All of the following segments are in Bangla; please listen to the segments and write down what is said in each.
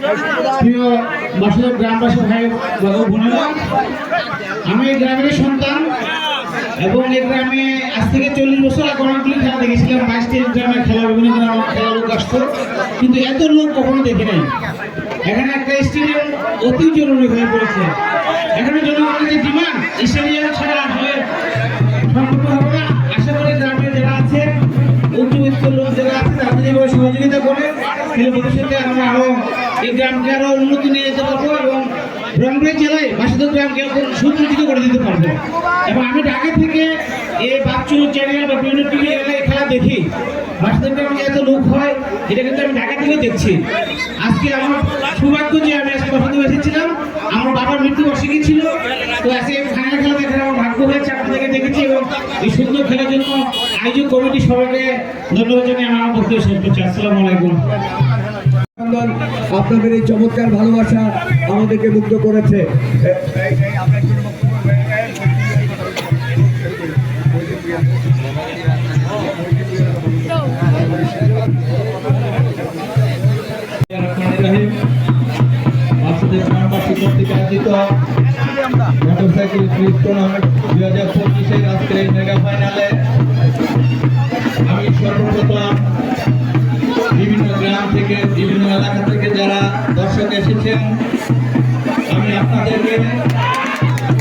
প্রিয় বাসুদেব গ্রামবাসী ভাই বোনেরা, আমি এই গ্রামের সন্তান এবং এই গ্রামে আজ থেকে 40 বছর আগে অনেকগুলি খেলা দেখেছিলাম। 22টি গ্রামের খেলা, বিভিন্ন গ্রামের খেলার লোক আসতো, কিন্তু এত লোক কখনো দেখি নাই। এখানে একটা স্টেডিয়াম অতি জরুরি হয়ে পড়েছে। এখানে জনগণের যে ডিমান্ড, স্টেডিয়াম ছাড়া আসলে সম্পূর্ণ হবে না। আশা করি গ্রামের যারা আছে, উচ্চবিত্ত লোক যারা আছে, তাদের যেভাবে সহযোগিতা করে ভবিষ্যতে আমরা আরো এই গ্রামকে আরো উন্নতি নিয়ে যেতে পারবো এবং রংপুর জেলায় বাসুদেব গ্রামকে সুপরিচিত করে দিতে পারবো। এবং আমি ঢাকা থেকে এই বাচ্চু চ্যানেল বা বিভিন্ন টিভি খেলা দেখি। বাসুদেব গ্রামে এত লোক হয়, এটা কিন্তু আমি ঢাকা থেকে দেখছি। আজকে আমার সৌভাগ্য যে আমি আজকে বাসুদেব এসেছিলাম, আমার বাবার মৃত্যুবার্ষিকী ছিল, তো আজকে ফাইনাল খেলা দেখার আমার ভাগ্য হয়েছে, আপনাদেরকে দেখেছি এবং এই সুন্দর খেলার জন্য আয়োজক কমিটি সবাইকে ধন্যবাদ জানিয়ে আমার বক্তব্য শেষ করছি। আসসালামু আলাইকুম। আপনাদের এই চমৎকার ভালোবাসা আমাদেরকে মুগ্ধ করেছে। বাসুদেব গ্রামবাসী কর্তৃক আয়োজিত মোটরসাইকেল কুইজ টুর্নামেন্ট 2025-এর আজকের এই মেগা ফাইনালে আমি সর্বপ্রথম বিভিন্ন গ্রাম থেকে, বিভিন্ন এলাকা থেকে যারা দর্শক এসেছেন, আমি আপনাদেরকে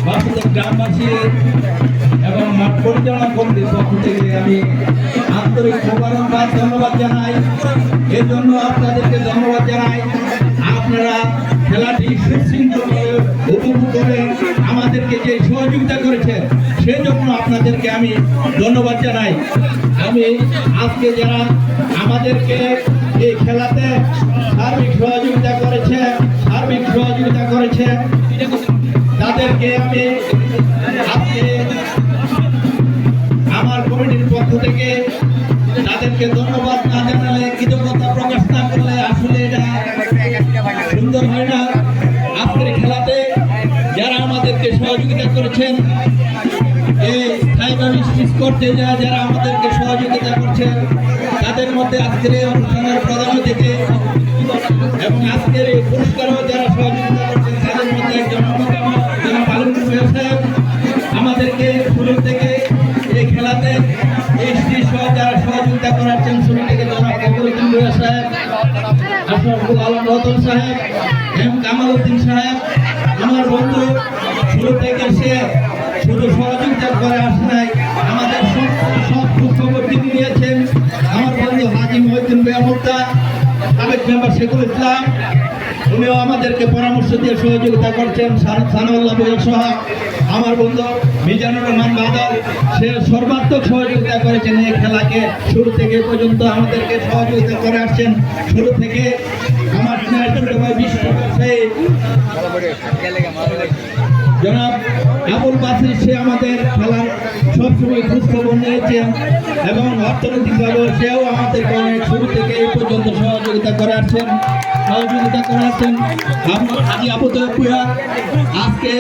বাসুদেব গ্রামবাসী এবং মাঠ পরিচালনা কমিটির পক্ষ থেকে আমি আন্তরিক মোবারকবাদ ধন্যবাদ জানাই। এর জন্য আপনাদেরকে ধন্যবাদ জানাই। আপনারা খেলাটি সুশৃঙ্খলভাবে উপভোগ করে আমাদেরকে যে সহযোগিতা করেছেন, সেজন্য আপনাদেরকে আমি ধন্যবাদ জানাই। আমি আজকে যারা আমাদেরকে এই খেলাতে সার্বিক সহযোগিতা করেছে তাদেরকে আমি আজকে আমার কমিটির পক্ষ থেকে তাদেরকে ধন্যবাদ না জানালে, কৃতজ্ঞতা প্রকাশ না করলে আসলে এটা সুন্দর হয় না। আজকের খেলাতে যারা আমাদেরকে সহযোগিতা করেছেন, এই স্থায়ীভাবে স্টিচ করতে যারা আমাদেরকে সহযোগিতা করছেন, তাদের মধ্যে আজকের এই অনুষ্ঠানের প্রধান অতিথি এবং আজকের এই পুরস্কারও যারা সহযোগিতা করছেন, তাদের মধ্যে একজন অন্যতম সাহেব আমাদেরকে শুরু থেকে এই খেলাতে যারা সহযোগিতা করাচ্ছেন, শুরু থেকে সাহেব, আশরাফুল আলম রতন সাহেব, এম কামাল উদ্দিন সাহেব, আমার বন্ধু শুরু থেকে সে শুধু সহযোগিতা করে আসে নাই, আমাদের সব খবর তিনি নিয়েছেন। আমার বন্ধু হাজি মহিউদ্দিন বেয়ামুক্তা, সাবেক মেম্বার শেখুল ইসলাম, উনিও আমাদেরকে পরামর্শ দিয়ে সহযোগিতা করছেন। সানাউল্লাহ বইয়া সহ আমার বন্ধু মিজানুর রহমান বাদল, সে সর্বাত্মক সহযোগিতা করেছেন। এই খেলাকে শুরু থেকে পর্যন্ত আমাদেরকে সহযোগিতা করে আসছেন। শুরু থেকে আমার জনাব আবুল বাসির, সে আমাদের খেলার সবসময় খোঁজখবর নিয়েছেন এবং অর্থনৈতিকভাবে সেও আমাদেরকে অনেক শুরু থেকে এই পর্যন্ত সহযোগিতা করে আসছেন। হাজি আবু তৈয়ব আজকে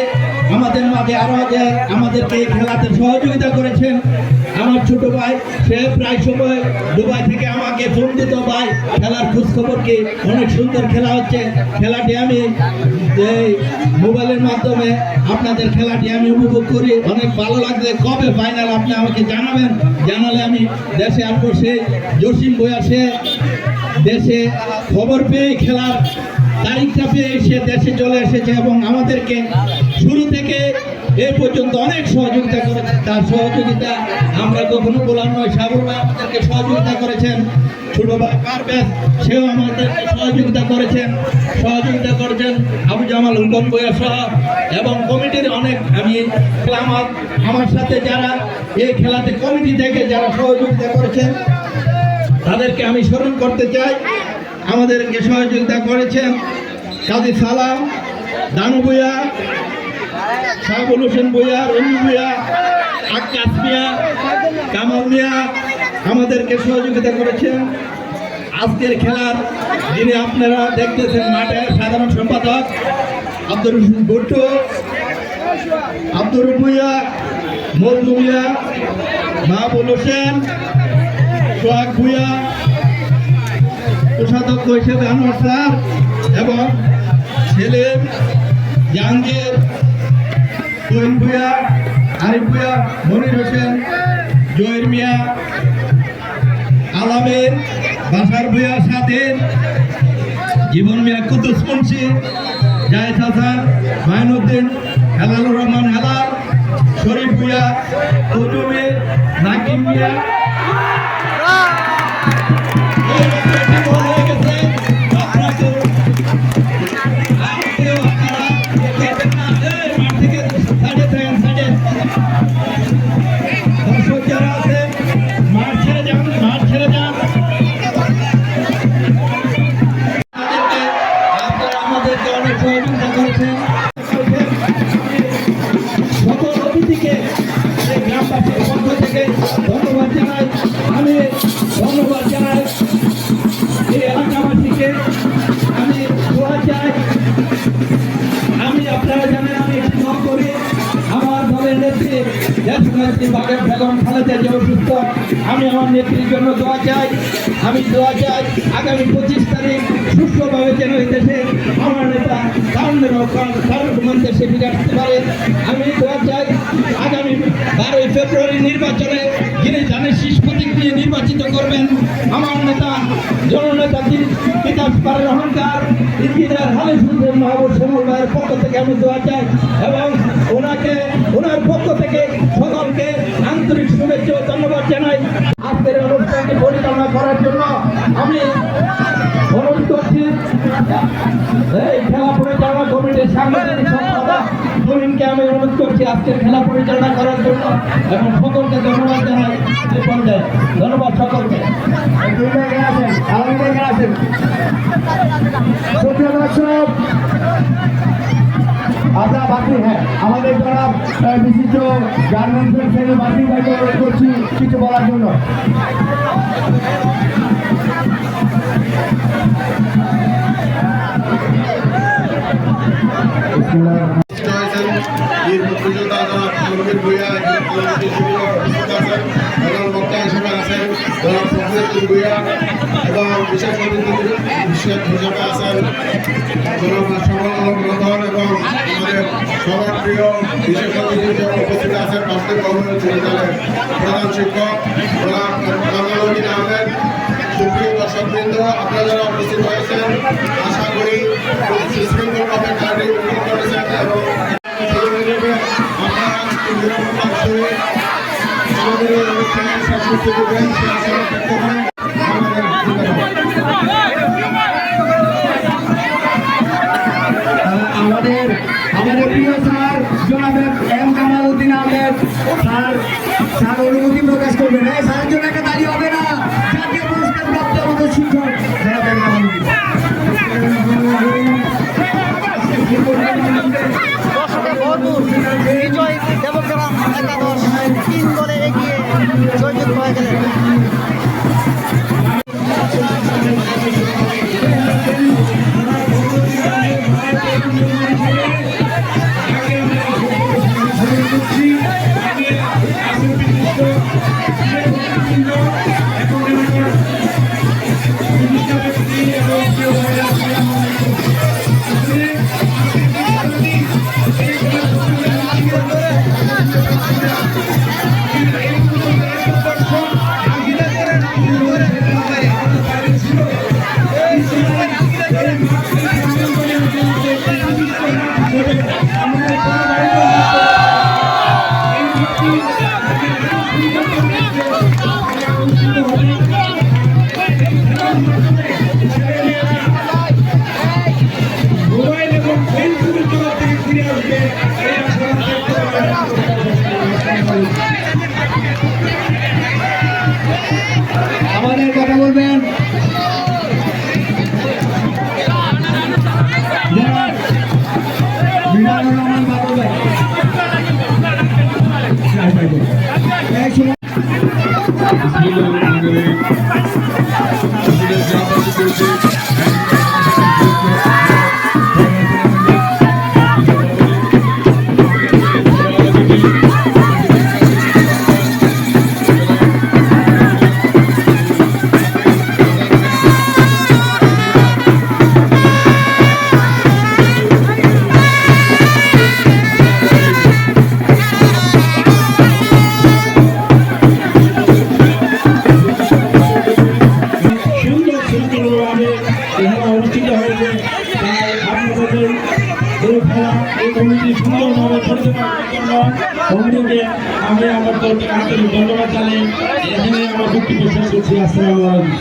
আমাদের মাঝে আরো যে আমাদেরকে এই খেলাতে সহযোগিতা করেছেন। আমার ছোট ভাই, সে প্রায় সময় দুবাই থেকে আমাকে ফোন দিত, ভাই খেলার খোঁজখবর কি, অনেক সুন্দর খেলা হচ্ছে, খেলাটি আমি মোবাইলের মাধ্যমে আপনাদের খেলাটি আমি উপভোগ করি, অনেক ভালো লাগছে। কবে ফাইনাল আপনি আমাকে জানাবেন, জানালে আমি দেশে আসবো। সে জসিম ভূঁইয়া, সে দেশে খবর পেয়ে খেলার তারিখটা পেয়ে সে দেশে চলে এসেছে এবং আমাদেরকে শুরু থেকে এই পর্যন্ত অনেক সহযোগিতা করেছে। তার সহযোগিতা আমরা কখনো বলার নয়। সাবুর ভাই আমাদেরকে সহযোগিতা করেছেন, ছোট ভাই পারভেজ, সেও আমাদেরকে সহযোগিতা করেছেন। আবু জামাল হুকম বইয়া সহ এবং কমিটির অনেক, আমি আমার সাথে যারা এই খেলাতে কমিটি থেকে যারা সহযোগিতা করেছেন তাদেরকে আমি স্মরণ করতে চাই। আমাদেরকে সহযোগিতা করেছেন কাজী সালাম, দানু ভূঁইয়া, শাহাবুল হোসেন ভূঁইয়া, রবি ভূঁইয়া, আক্কাস মিয়া, কামাল মিয়া আমাদেরকে সহযোগিতা করেছেন। আজকের খেলার যিনি আপনারা দেখতেছেন মাঠে সাধারণ সম্পাদক আব্দুর রশিদ ভুট্টো, আব্দুর ভূঁইয়া, মজনু মিয়া, মাহবুল হোসেন, সোহাগ ভূঁইয়া, কোষাধ্যক্ষ হিসেবে আনোয়ার স্যার এবং ছেলে জাহাঙ্গীর, তুহিন ভূঁইয়া, আরিফ ভূঁইয়া, মনির হোসেন, জহির মিয়া, আলামের, বাসার ভূঁইয়া, স্বাধীন, জীবন মিয়া, কুতুস মুন্সি, জায়েদ হাসান, মাইনুদ্দিন, হেলালুর রহমান হেলাল, শরীফ ভূঁইয়া, তজুমির, নাকিম মিয়া। সকল অতিথিকে গ্রামবাসীর পক্ষ থেকে ধন্যবাদ জানাই। আমি ধন্যবাদ জানাই এই এলাকাবাসীকে। আমি দোয়া চাই, আমি আপনারা জানেন আমি একটি দল করি। আমার দলের নেত্রী দেশনেত্রী বেগম খালেদা জিয়া অসুস্থ। আমি আমার নেত্রীর জন্য দোয়া চাই। আমি দোয়া চাই আগামী 25 তারিখ সুস্থভাবে যেন এই দেশে আমার নেতা সার্বভৌম দেশে ফিরে আসতে পারে। আমি দোয়া চাই আগামী 12 ফেব্রুয়ারি নির্বাচনে যিনি জানে শীষ প্রতীক নিয়ে নির্বাচিত করবেন আমার নেতা জননেতা বিকাশ পারের অহংকার ইঞ্জিনিয়ার হালিফ হোসেন মাহবুব শ্যামল ভাইয়ের পক্ষ থেকে আমি দোয়া চাই এবং ওনার পক্ষ থেকে সকলকে আন্তরিক শুভেচ্ছা ও ধন্যবাদ জানাই। আজকের অনুষ্ঠানটি পরিচালনা করার জন্য আমি অনুরোধ করছি এই খেলা পরিচালনা কমিটির সাংগঠনিক সম্পাদক তুহিনকে আমি অনুরোধ করছি আজকের খেলা পরিচালনা করার জন্য এবং সকলকে ধন্যবাদ জানাই। এই পর্যায়ে ধন্যবাদ সকলকে। আপনারা বাকি হ্যাঁ আমাদের যারা বিশিষ্ট গার্মেন্টসের শ্রেণী বাকি ভাইকে অনুরোধ করছি কিছু বলার জন্য। এবং বিশেষ অতিথি হিসেবে আছেন এবং আমাদের সবার প্রিয় বিশেষ অতিথি হিসেবে উপস্থিত আছেন বাসদেব গভর্নমেন্ট বিশ্ববিদ্যালয়ের প্রধান শিক্ষক কামালউদ্দিন আহমেদ। সুপ্রিয় দর্শকবৃন্দ, আপনারা যারা উপস্থিত হয়েছেন আশা করি সুশৃঙ্খলভাবে কার্যক্রম করেছেন এবং আপনারা নিরাপত্তার সহিত আমাদের এই অনুষ্ঠানের সাংস্কৃতিক দেবেন সে আশা ব্যক্ত করেন। আমাদের প্রিয় স্যার জনাব এম কামালউদ্দিন আহমেদ স্যার অনুমতি প্রকাশ করবেন। এই স্যারের জন্য একটা তালি হবে না? জাতীয় পুরস্কার প্রাপ্ত আমাদের শিক্ষক জনাব এম কামালউদ্দিন। বিজয় দেবগ্রাম একাদশ 3 গোলে এগিয়ে জয়যুক্ত হয়ে গেলেন। আমাদের কথা বলবেন মিজানুর রহমান বাবু ভাই। হয়েছে। তাই আপনাদের এই খেলা এই কমিটি সুন্দরভাবে পরিচালনা করার জন্য কমিটিকে আমি আমার তরফ থেকে আন্তরিক ধন্যবাদ জানাই। এখানে আমার বক্তব্য শেষ করছি। আসসালামু আলাইকুম।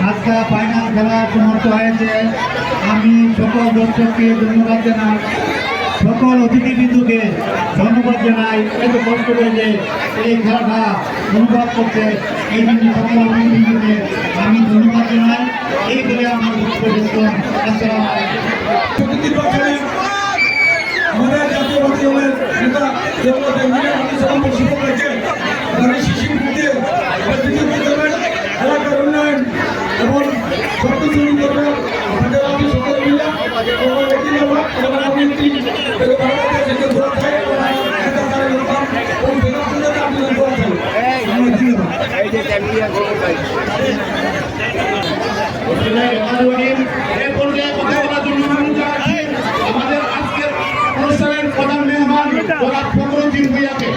আজকে ফাইনাল খেলা সমাপ্ত হয়েছে। আমি সকল দর্শককে ধন্যবাদ জানাই, সকল অতিথিবৃন্দকে ধন্যবাদ জানাই। এত কষ্ট করে যে এই খেলাটা অনুভব করছে এই জন্য সকল অতিথিবৃন্দকে আমি ধন্যবাদ জানাই। এই বলে আমার বক্তব্য শেষ করলাম। আসসালামু আলাইকুম। আমাদের জাতীয় দলের নেতা দেবনাথ ইঞ্জিনিয়ার আমাদের সভাপতি শিক্ষক রয়েছে শিশু মুক্তি এলাকার উন্নয়ন এবং শক্ত শ্রেণী করবে আমাদের আমি সকল মিলে আমাদের আজকের অনুষ্ঠানের প্রধান মেহমান জনাব ফখরুদ্দিন ভূঁইয়াকে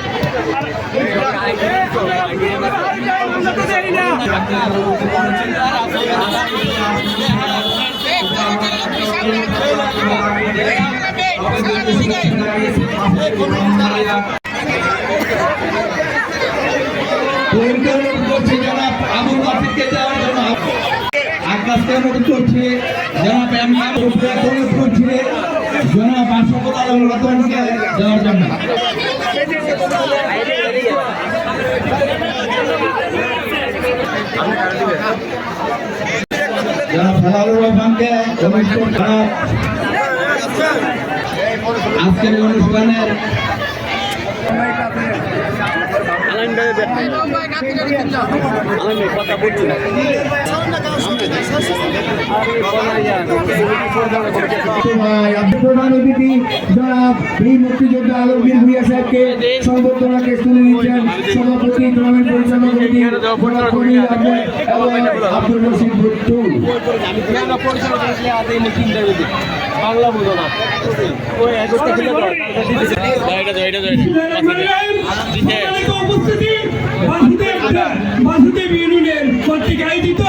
জনাব আবুল বাসিরকে দেওয়ার জন্য আকাশকে অনুরোধ করছি। জনাব অনুরোধ করছি জনাব আশফাকুল আলম রতনকে দেওয়ার জন্য। জনাব হেলালুর রহমানকে আজকের অনুষ্ঠানের প্রধান অতিথি জনাব বীর মুক্তিযোদ্ধা আলমগীর ভূঁইয়া সাহেবকে সংবর্ধনাকে তুলে নিচ্ছেন সভাপতি গ্রামীণ পরিচালনা কমিটি এবং আব্দুল রশিদ ভুট্টু। বাংলা বলো না বাসুদেব ইউনিয়নের কর্তৃক আয়োজিত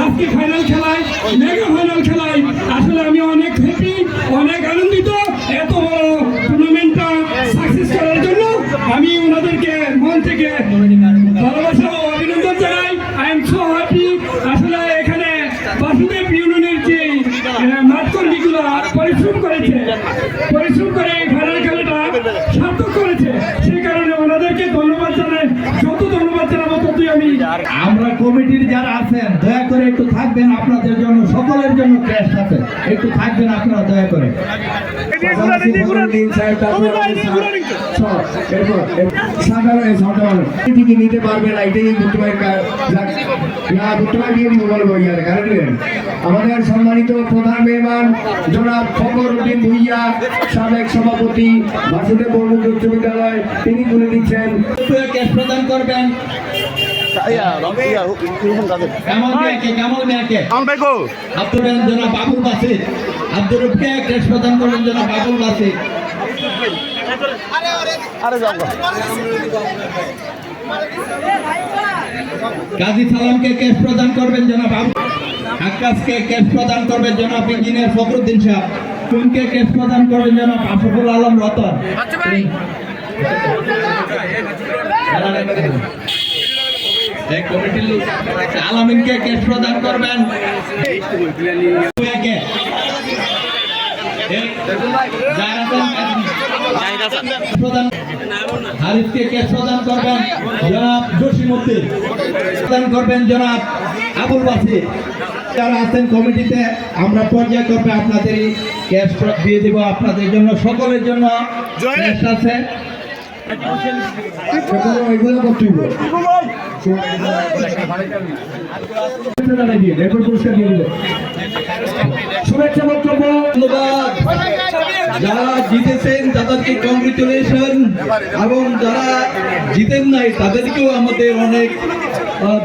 আজকে ফাইনাল খেলায় মেগা ফাইনাল খেলায় আসলে আমি অনেক হ্যাপি, অনেক আনন্দিত। এত বড় টুর্নামেন্টটা সাকসেস করার জন্য আমি ওনাদেরকে মন থেকে ভালোবাসা ও অভিনন্দন জানাই। I am so happy. আসলে এখানে বাসুদেব ইউনিয়নের যে মাঠকর্মীগুলো পরিশ্রম করে এই ফাইনাল খেলাটা সার্থক করেছে, সেই কারণে ওনাদেরকে ধন্যবাদ জানাই। যত ধন্যবাদ জানাবো ততই আমি। আমরা কমিটির যারা আছেন দয়া করে একটু থাকবেন, আপনাদের জন্য সকলের জন্য ক্রেস্ট আছে, একটু থাকবেন আপনারা দয়া করে। নিতে পারবে না, এটাই আমাদের সম্মানিত প্রধান মেহমান জনাব ফখরুদ্দিন ভূঁইয়া সাবেক সভাপতি বাসুদেব বর্মুখ উচ্চ বিদ্যালয়, তিনি তুলে দিচ্ছেন। ক্যাশ প্রদান করবেন আব্দুল জনাব বাবুল বাসির, আব্দুর রফিকে ক্যাশ প্রদান করবেন জনাব বাবুল বাসির। গাজী সালামকে ক্যাশ প্রদান করবেন জনাব আকাশকে ক্যাশ প্রদান করবেন জনাব ইঞ্জিনিয়ার ফখরুদ্দিন সাহেব। কোনকে ক্যাশ প্রদান করবেন জনাব আশফাকুল আলম রতন। কমিটির লোক আলামিনকে ক্যাশ প্রদান করবেন। হারিফকে ক্যাশ প্রদান করবেন জনাব জসিমউদ্দিন, প্রদান করবেন জনাব আবুল বাসির। যারা আছেন কমিটিতে আমরা পর্যায়ক্রমে আপনাদের ক্যাশ দিয়ে দেব আপনাদের জন্য, সকলের জন্য ক্যাশ আছে। এগুলো করতে শুভেচ্ছা বক্তব্য। ধন্যবাদ। যারা জিতেছেন তাদেরকে কংগ্রেচুলেশন, এবং যারা জিতেন নাই তাদেরকেও আমাদের অনেক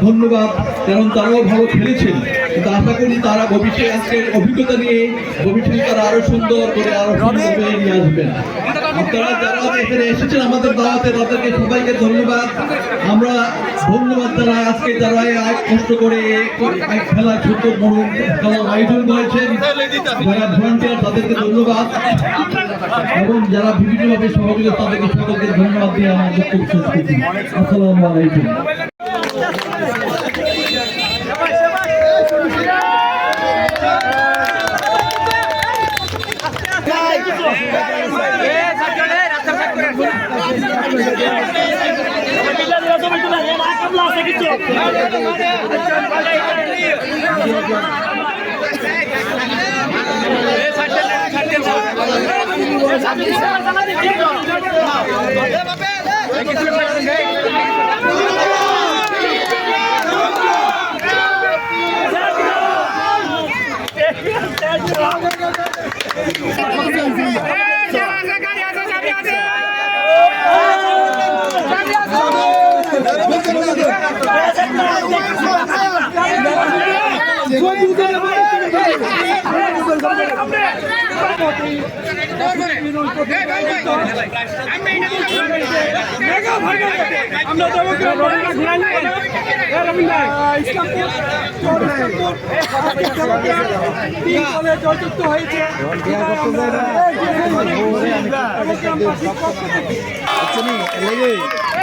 ধন্যবাদ, কারণ তারাও ভালো খেলেছেন। কিন্তু আশা করি তারা ভবিষ্যতে আজকের অভিজ্ঞতা নিয়ে ভবিষ্যতে তারা আরো সুন্দর করে আরো সুন্দর নিয়ে আসবেন। আপনারা যারা এখানে এসেছেন আমাদের দাওয়াতে তাদেরকে সবাইকে ধন্যবাদ। আমরা ধন্যবাদ যারা আজকে যারা এই কষ্ট করে এই খেলা ছোট বড় খেলার আয়োজন করেছেন, যারা ভলান্টিয়ার তাদেরকে ধন্যবাদ এবং যারা বিভিন্নভাবে সহযোগিতা তাদেরকে সকলকে ধন্যবাদ দিয়ে আমার বক্তব্য শেষ করছি। আসসালামু আলাইকুম।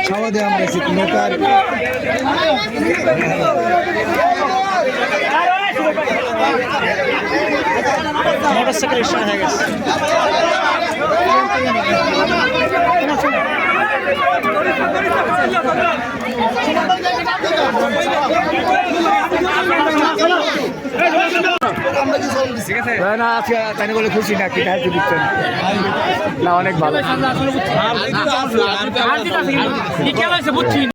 সবাদে আমরা নৌকার মোটরসাইকেল স্টার্ট হয়ে গেছে। না আজকে তাই বলে খুশি না কি খাইতে দিচ্ছেন না অনেক ভালো